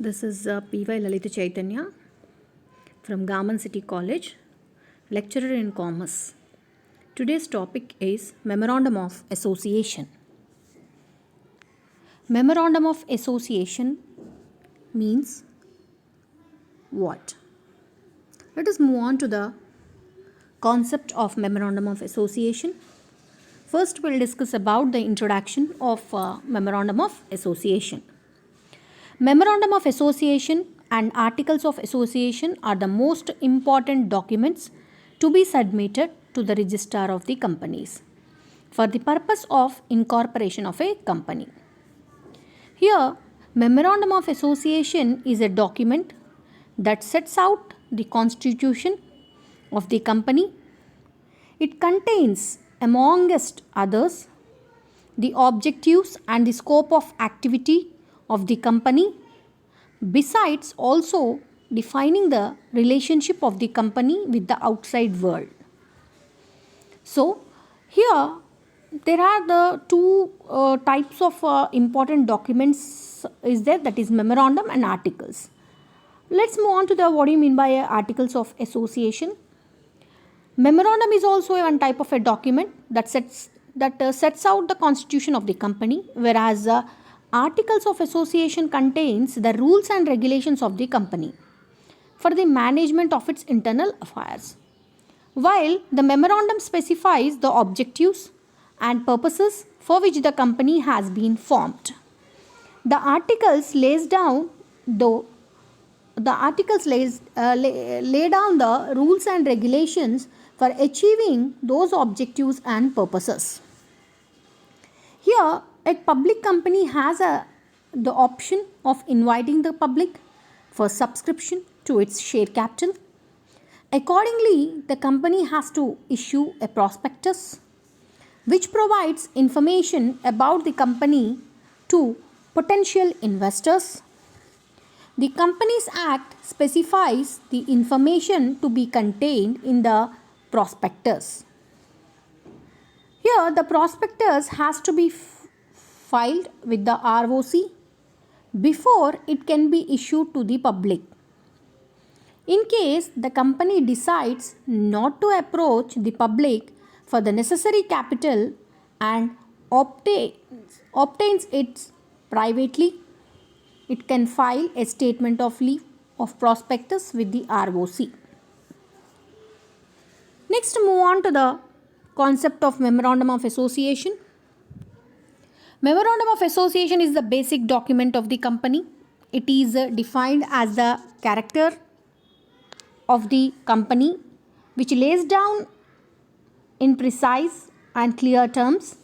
This is P.Y. Lalita Chaitanya from Gaman City College, lecturer in Commerce. Today's topic is Memorandum of Association. Memorandum of Association means what? Let us move on to the concept of Memorandum of Association. First, we'll discuss about the introduction of Memorandum of Association. Memorandum of Association and Articles of Association are the most important documents to be submitted to the Registrar of the Companies for the purpose of incorporation of a company. Here, Memorandum of Association is a document that sets out the constitution of the company. It contains, amongst others, the objectives and the scope of activity of the company, besides also defining the relationship of the company with the outside world. So, here there are the two types of important documents is there, that is memorandum and articles. Let's move on to the what do you mean by articles of association. Memorandum is also one type of a document that sets out the constitution of the company, whereas Articles of Association contains the rules and regulations of the company for the management of its internal affairs, while the memorandum specifies the objectives and purposes for which the company has been formed. The articles lay down the rules and regulations for achieving those objectives and purposes. Here, a public company has the option of inviting the public for subscription to its share capital. Accordingly, the company has to issue a prospectus which provides information about the company to potential investors. The Companies Act specifies the information to be contained in the prospectus. Here, the prospectus has to be filed with the ROC before it can be issued to the public. In case the company decides not to approach the public for the necessary capital and obtains it privately, it can file a statement of leave of prospectus with the ROC. Next, move on to the concept of Memorandum of Association. Memorandum of Association is the basic document of the company. It is defined as the character of the company, which lays down in precise and clear terms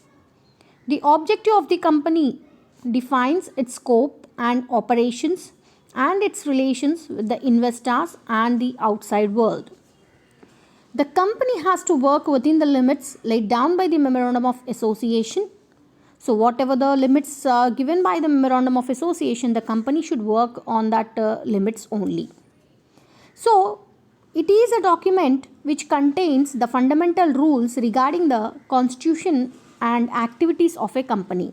the objective of the company, defines its scope and operations and its relations with the investors and the outside world. The company has to work within the limits laid down by the Memorandum of Association. So, whatever the limits given by the Memorandum of Association, the company should work on that limits only. So, it is a document which contains the fundamental rules regarding the constitution and activities of a company.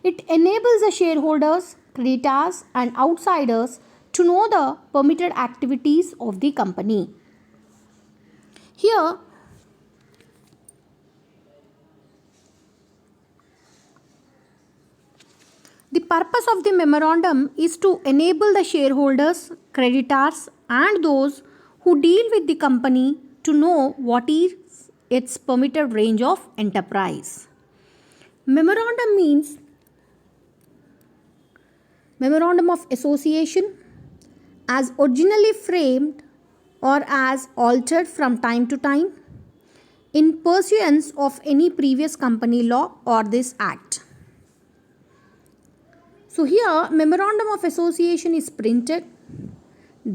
It enables the shareholders, creditors and outsiders to know the permitted activities of the company. Here, the purpose of the memorandum is to enable the shareholders, creditors and those who deal with the company to know what is its permitted range of enterprise. Memorandum means Memorandum of Association as originally framed or as altered from time to time in pursuance of any previous company law or this act. So here, Memorandum of Association is printed,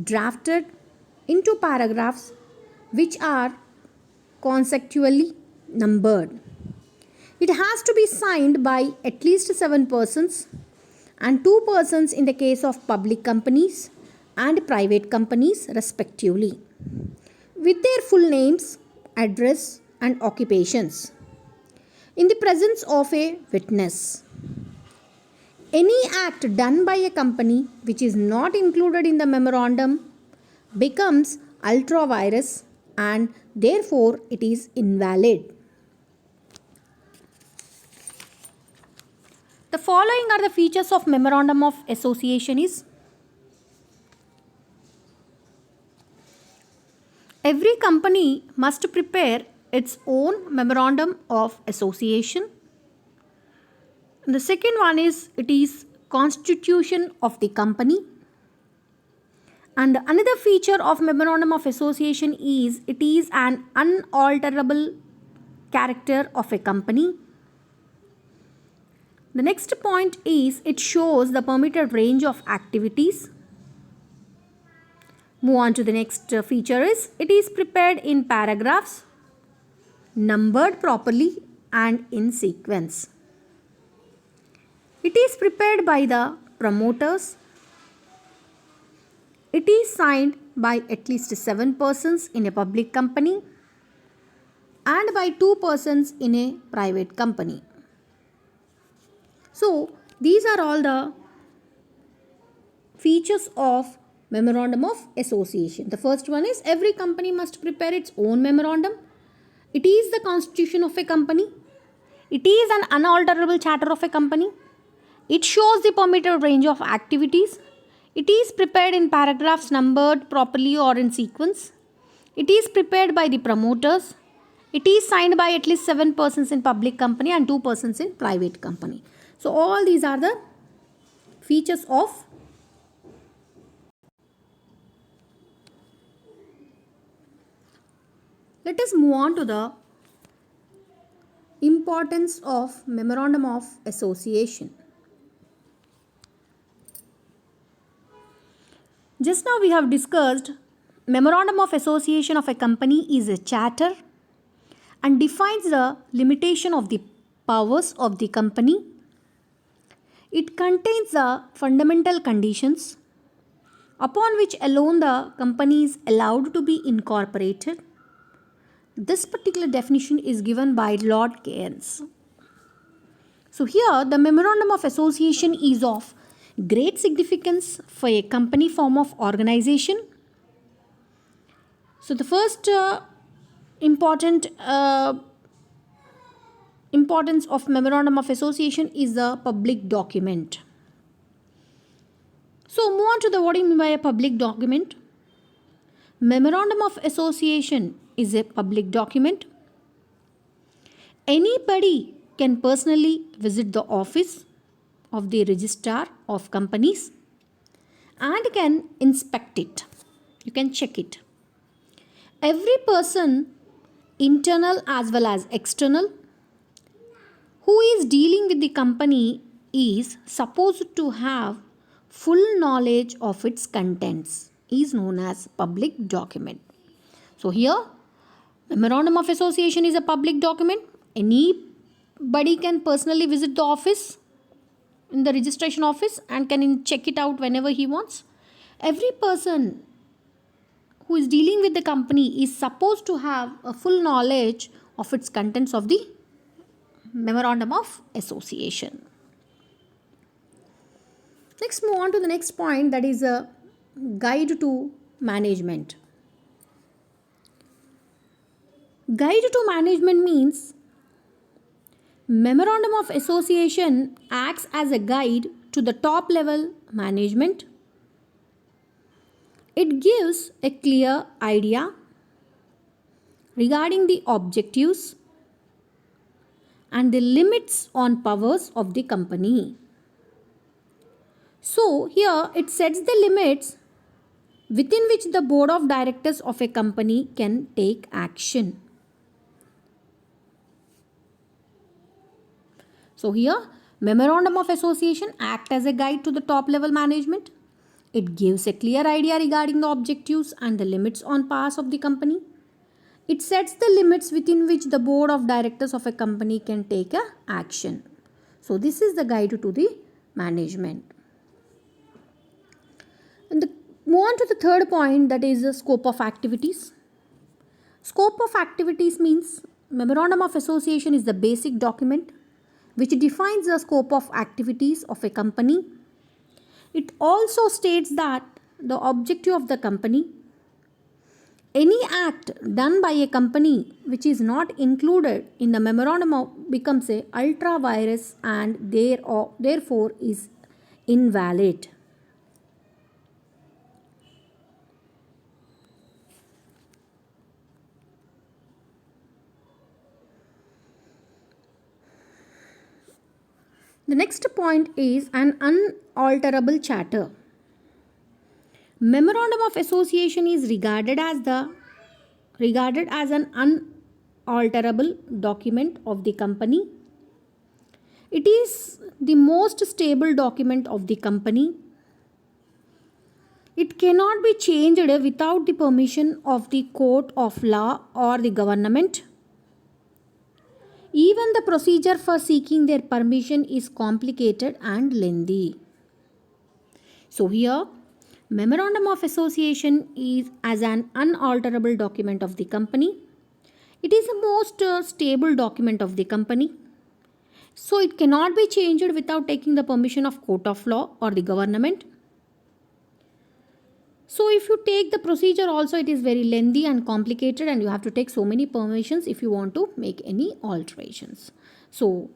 drafted into paragraphs which are consecutively numbered. It has to be signed by at least 7 persons and 2 persons in the case of public companies and private companies respectively, with their full names, address and occupations, in the presence of a witness. Any act done by a company which is not included in the memorandum becomes ultra vires and therefore it is invalid. The following are the features of memorandum of association is: every company must prepare its own memorandum of association. And the second one is it is constitution of the company. And another feature of memorandum of association is it is an unalterable character of a company. The next point is it shows the permitted range of activities. Move on to the next feature is it is prepared in paragraphs, numbered properly and in sequence. It is prepared by the promoters. It is signed by at least 7 persons in a public company and by 2 persons in a private company. So, these are all the features of memorandum of association. The first one is every company must prepare its own memorandum. It is the constitution of a company. It is an unalterable charter of a company. It shows the permitted range of activities. It is prepared in paragraphs numbered properly or in sequence. It is prepared by the promoters. It is signed by at least 7 persons in public company and 2 persons in private company. So all these are the features of Let us move on to the importance of memorandum of association. Just now we have discussed memorandum of association of a company is a charter and defines the limitation of the powers of the company. It contains the fundamental conditions upon which alone the company is allowed to be incorporated. This particular definition is given by Lord Keynes. So here the memorandum of association is of great significance for a company form of organization. So the first importance of memorandum of association is the public document. So move on to the what do you mean by a public document? Memorandum of association is a public document. Anybody can personally visit the office of the registrar of companies and can inspect it. You can check it. Every person, internal as well as external, who is dealing with the company is supposed to have full knowledge of its contents is known as public document. So here memorandum of association is a public document. Anybody can personally visit the office in the registration office and can check it out whenever he wants. Every person who is dealing with the company is supposed to have a full knowledge of its contents of the memorandum of association. Let's move on to the next point, that is a guide to management. Guide to management means memorandum of association acts as a guide to the top level management. It gives a clear idea regarding the objectives and the limits on powers of the company. So here it sets the limits within which the board of directors of a company can take action. So here memorandum of association acts as a guide to the top level management. It gives a clear idea regarding the objectives and the limits on powers of the company. It sets the limits within which the board of directors of a company can take a action. So this is the guide to the management. And move on to the third point, that is the scope of activities. Scope of activities means memorandum of association is the basic document which defines the scope of activities of a company. It also states that the objective of the company. Any act done by a company which is not included in the memorandum becomes a ultra virus and therefore is invalid. The next point is an unalterable charter. Memorandum of Association is regarded as an unalterable document of the company. It is the most stable document of the company. It cannot be changed without the permission of the court of law or the government. Even the procedure for seeking their permission is complicated and lengthy. So here, Memorandum of Association is as an unalterable document of the company. It is the most stable document of the company. So it cannot be changed without taking the permission of court of law or the government. So if you take the procedure also, it is very lengthy and complicated and you have to take so many permissions if you want to make any alterations. So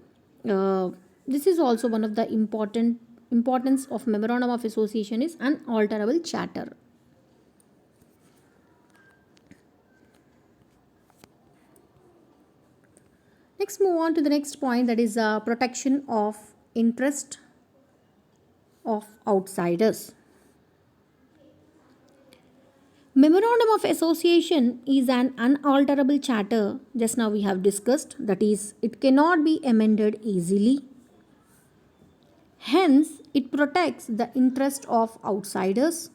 this is also one of the importance of Memorandum of Association is an alterable charter. Next, move on to the next point, that is protection of interest of outsiders. Memorandum of Association is an unalterable charter, just now we have discussed, that is, it cannot be amended easily. Hence, it protects the interest of outsiders.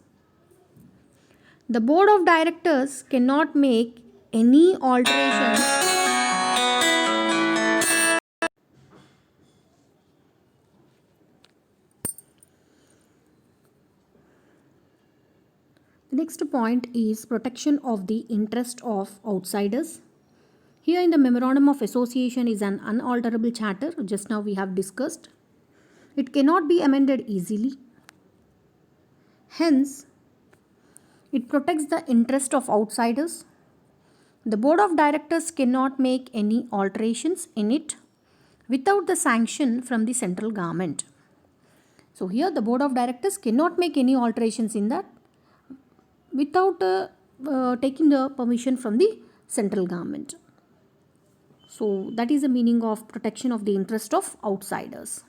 The board of directors cannot make any alterations The next point is protection of the interest of outsiders. Here in the Memorandum of Association is an unalterable charter, just now we have discussed. It cannot be amended easily. Hence, it protects the interest of outsiders. The board of directors cannot make any alterations in it without the sanction from the central government. So here the board of directors cannot make any alterations in that without taking the permission from the central government. So that is the meaning of protection of the interest of outsiders.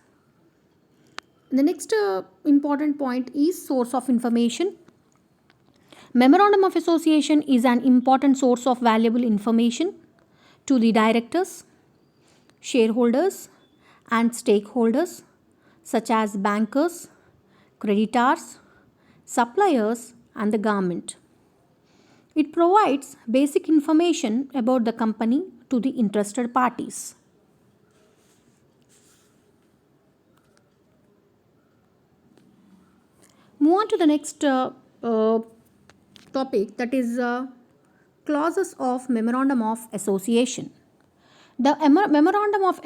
The next important point is source of information. Memorandum of Association is an important source of valuable information to the directors, shareholders and stakeholders such as bankers, creditors, suppliers and the government. It provides basic information about the company to the interested parties. Move on to the next topic, that is clauses of Memorandum of Association. The memorandum of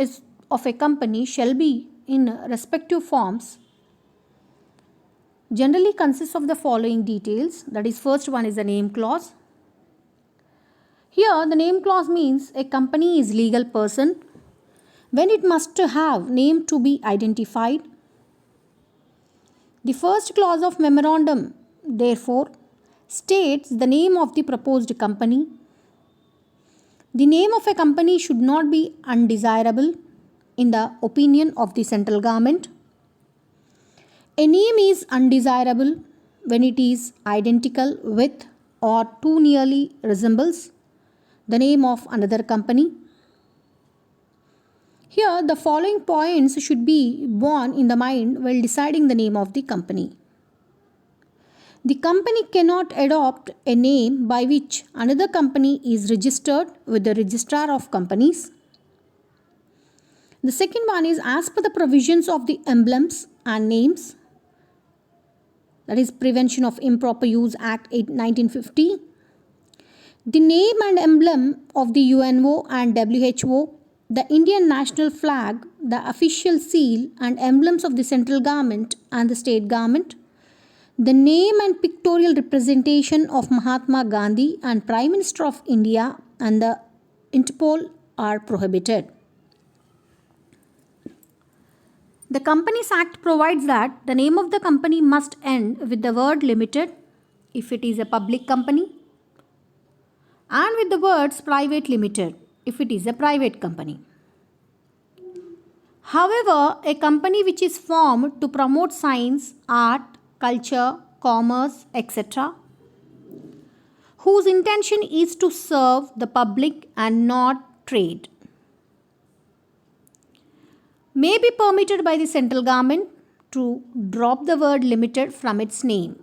a company shall be in respective forms generally consists of the following details. That is, first one is the name clause. Here the name clause means a company is legal person when it must have name to be identified. The first clause of memorandum therefore states the name of the proposed company. The name of a company should not be undesirable in the opinion of the central government. A name is undesirable when it is identical with or too nearly resembles the name of another company. Here, the following points should be borne in the mind while deciding the name of the company. The company cannot adopt a name by which another company is registered with the Registrar of Companies. The second one is as per the provisions of the Emblems and Names, that is Prevention of Improper Use Act 1950. The name and emblem of the UNO and WHO the Indian national flag, the official seal and emblems of the central government and the state government, the name and pictorial representation of Mahatma Gandhi and Prime Minister of India and the Interpol are prohibited. The Companies Act provides that the name of the company must end with the word limited if it is a public company and with the words private limited if it is a private company. However, a company which is formed to promote science, art, culture, commerce, etc., whose intention is to serve the public and not trade, may be permitted by the central government to drop the word limited from its name.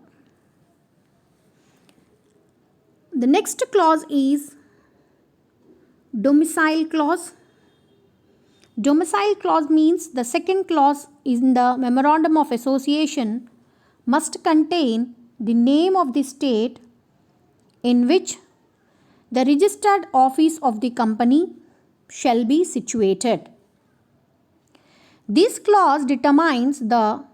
The next clause is domicile clause. Domicile clause means the second clause in the Memorandum of Association must contain the name of the state in which the registered office of the company shall be situated. This clause determines the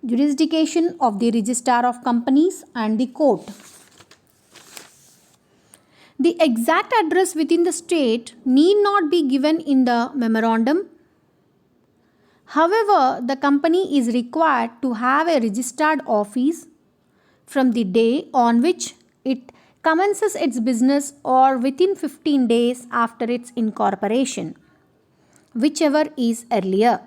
jurisdiction of the Registrar of Companies and the court. The exact address within the state need not be given in the memorandum. However, the company is required to have a registered office from the day on which it commences its business or within 15 days after its incorporation, whichever is earlier.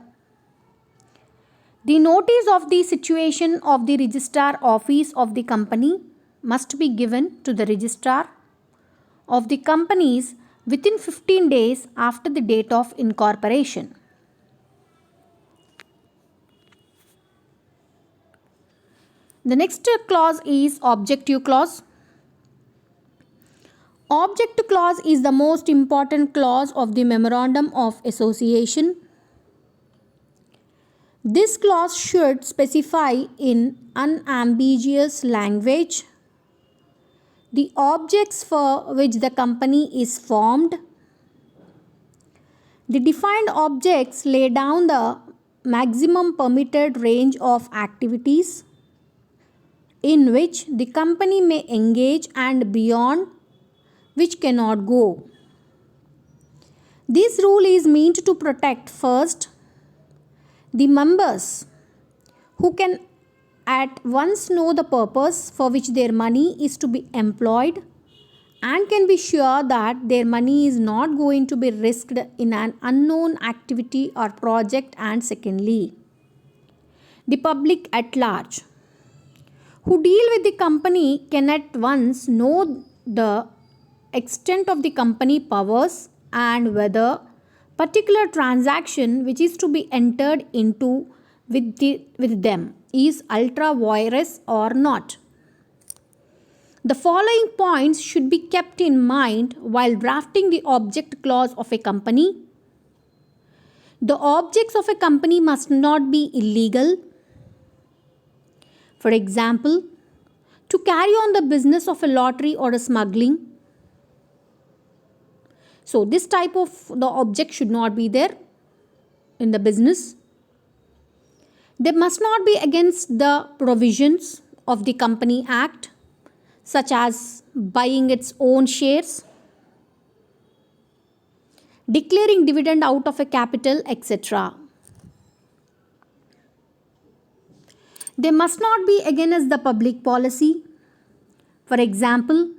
The notice of the situation of the registrar office of the company must be given to the registrar of the companies within 15 days after the date of incorporation. The next clause is objective clause. Object clause is the most important clause of the Memorandum of Association. This clause should specify in unambiguous language the objects for which the company is formed. The defined objects lay down the maximum permitted range of activities in which the company may engage and beyond which cannot go. This rule is meant to protect first the members who can at once know the purpose for which their money is to be employed and can be sure that their money is not going to be risked in an unknown activity or project, and secondly, the public at large who deal with the company can at once know the extent of the company powers and whether particular transaction which is to be entered into with them is ultra virus or not. The following points should be kept in mind while drafting the object clause of a company. The objects of a company must not be illegal. For example, to carry on the business of a lottery or a smuggling. So this type of the object should not be there in the business. They must not be against the provisions of the Company Act, such as buying its own shares, declaring dividend out of a capital, etc. They must not be against the public policy. For example,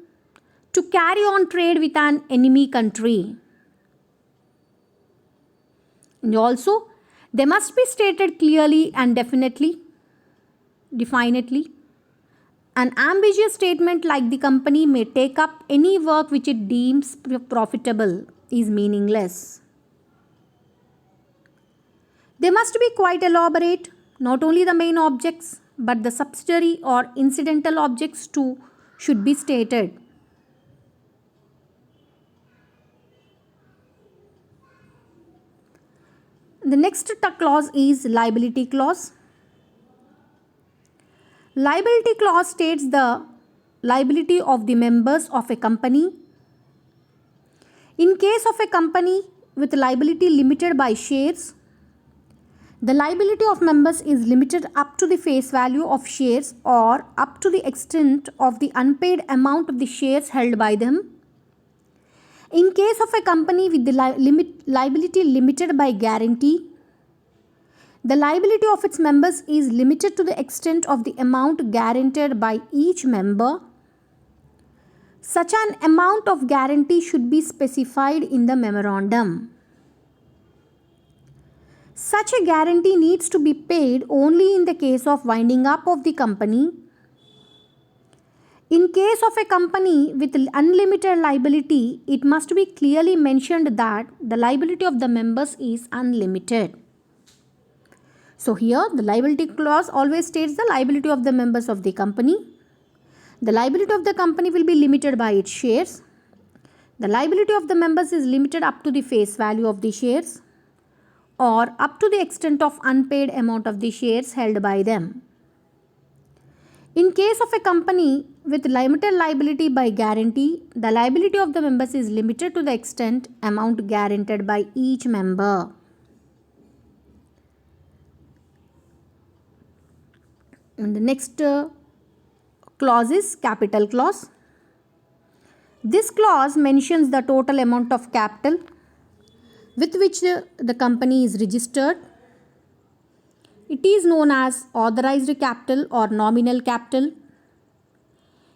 to carry on trade with an enemy country. And also, they must be stated clearly and definitely. An ambiguous statement like the company may take up any work which it deems profitable is meaningless. They must be quite elaborate, not only the main objects, but the subsidiary or incidental objects too should be stated. The next clause is liability clause. Liability clause states the liability of the members of a company In case of a company with liability limited by shares, the liability of members is limited up to the face value of shares or up to the extent of the unpaid amount of the shares held by them. In case of a company with the liability limited by guarantee, the liability of its members is limited to the extent of the amount guaranteed by each member. Such an amount of guarantee should be specified in the memorandum. Such a guarantee needs to be paid only in the case of winding up of the company. In case of a company with unlimited liability, it must be clearly mentioned that the liability of the members is unlimited. So here the liability clause always states the liability of the members of the company. The liability of the company will be limited by its shares. The liability of the members is limited up to the face value of the shares or up to the extent of unpaid amount of the shares held by them. In case of a company with limited liability by guarantee, the liability of the members is limited to the extent amount guaranteed by each member. And the next clause is capital clause. This clause mentions the total amount of capital with which the company is registered. It is known as authorized capital or nominal capital.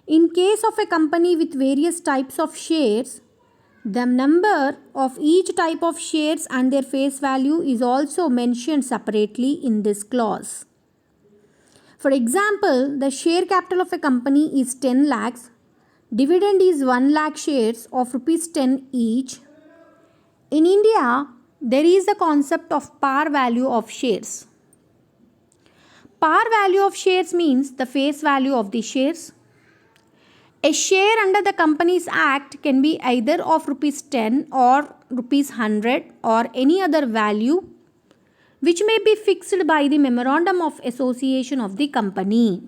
In case of a company with various types of shares, the number of each type of shares and their face value is also mentioned separately in this clause. For example, the share capital of a company is 10 lakhs. Dividend is 1 lakh shares of rupees 10 each. In India, there is the concept of par value of shares. Par value of shares means the face value of the shares. A share under the Companies Act can be either of rupees 10 or rupees 100 or any other value which may be fixed by the Memorandum of Association of the company.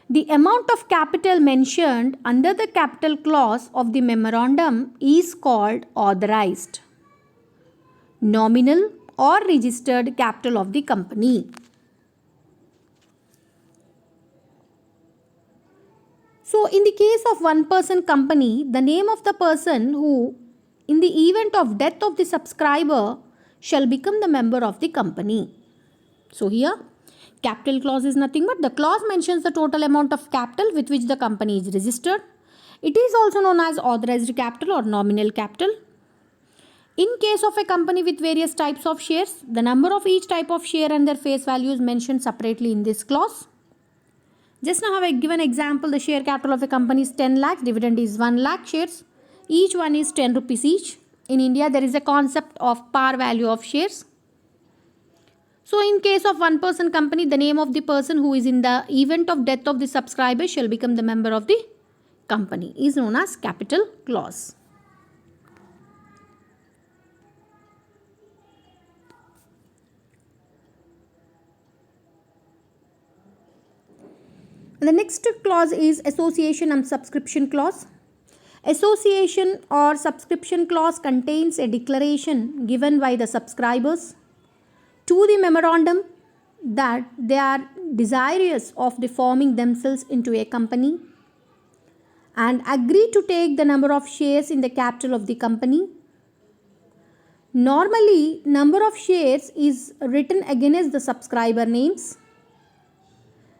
The amount of capital mentioned under the capital clause of the memorandum is called authorized, nominal or registered capital of the company. So, in the case of one-person company, the name of the person who, in the event of death of the subscriber, shall become the member of the company. So, here, capital clause is nothing but the clause mentions the total amount of capital with which the company is registered. It is also known as authorized capital or nominal capital. In case of a company with various types of shares, the number of each type of share and their face value is mentioned separately in this clause. Just now I have given example, the share capital of a company is 10 lakhs, dividend is 1 lakh shares, each one is 10 rupees each. In India, there is a concept of par value of shares. So, in case of one-person company, the name of the person who is in the event of death of the subscriber shall become the member of the company is known as capital clause. And the next clause is association and subscription clause. Association or subscription clause contains a declaration given by the subscribers to the memorandum that they are desirous of forming themselves into a company and agree to take the number of shares in the capital of the company. Normally, number of shares is written against the subscriber names.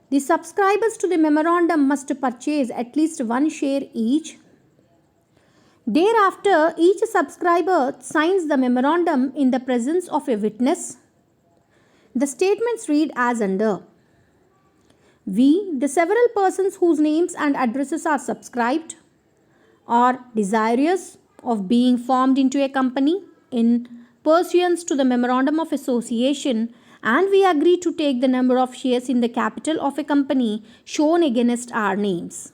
The subscribers to the memorandum must purchase at least 1 share each. Thereafter, each subscriber signs the memorandum in the presence of a witness. The statements read as under. We, the several persons whose names and addresses are subscribed, are desirous of being formed into a company in pursuance to the Memorandum of Association, and we agree to take the number of shares in the capital of a company shown against our names.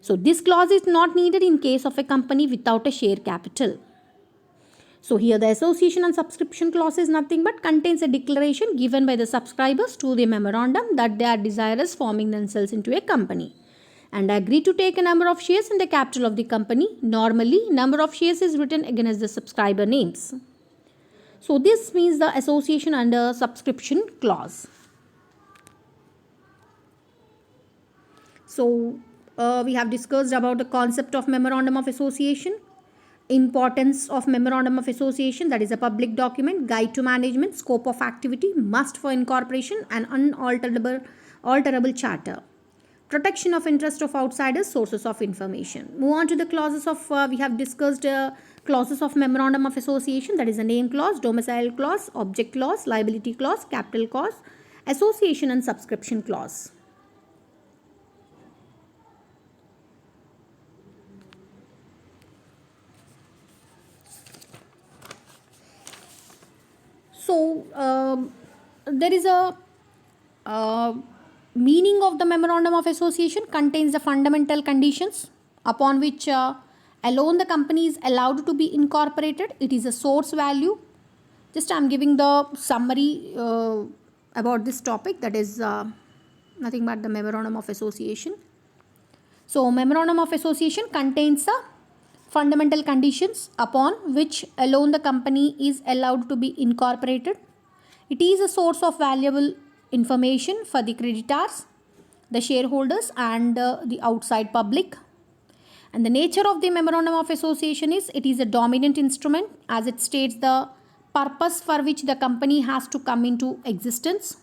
So, this clause is not needed in case of a company without a share capital. So, here the association and subscription clause is nothing but contains a declaration given by the subscribers to the memorandum that they are desirous forming themselves into a company. and agree to take a number of shares in the capital of the company. Normally, number of shares is written against the subscriber names. So this means the association under subscription clause. So we have discussed about the concept of memorandum of association, importance of memorandum of association, that is a public document, guide to management, scope of activity, must for incorporation, and unalterable charter, protection of interest of outsiders, sources of information. Move on to the clauses of we have discussed clauses of memorandum of association, that is a name clause, domicile clause, object clause, liability clause, capital clause, association and subscription clause. So there is a meaning of the memorandum of association contains the fundamental conditions upon which alone the company is allowed to be incorporated. It is a source value. Just I am giving the summary about this topic, that is nothing but the memorandum of association. So memorandum of association contains the fundamental conditions upon which alone the company is allowed to be incorporated. It is a source of valuable information for the creditors, the shareholders, and the outside public. And the nature of the memorandum of association is it is a dominant instrument, as it states the purpose for which the company has to come into existence.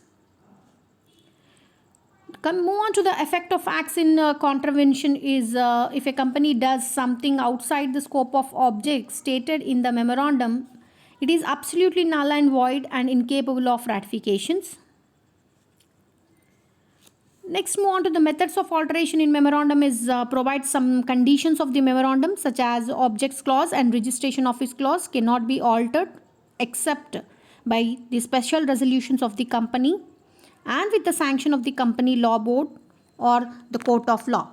Move on to the effect of acts in contravention is if a company does something outside the scope of objects stated in the memorandum, it is absolutely null and void and incapable of ratifications. Next, move on to the methods of alteration in memorandum is provide some conditions of the memorandum, such as objects clause and registration office clause cannot be altered except by the special resolutions of the company and with the sanction of the company law board or the court of law.